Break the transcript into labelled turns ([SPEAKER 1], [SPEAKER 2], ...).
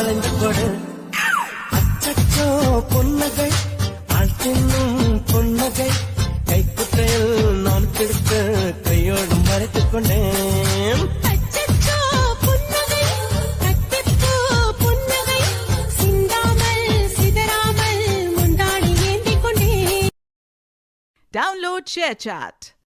[SPEAKER 1] வளைந்து கொடு. அச்சச்சோ புன்னகை ஆழ்த்தின்னும் புன்னகை கைக்குட்டையில் நான் பிடித்து கையோடும் மறைத்துக் கொண்டேன்.
[SPEAKER 2] Download ShareChat.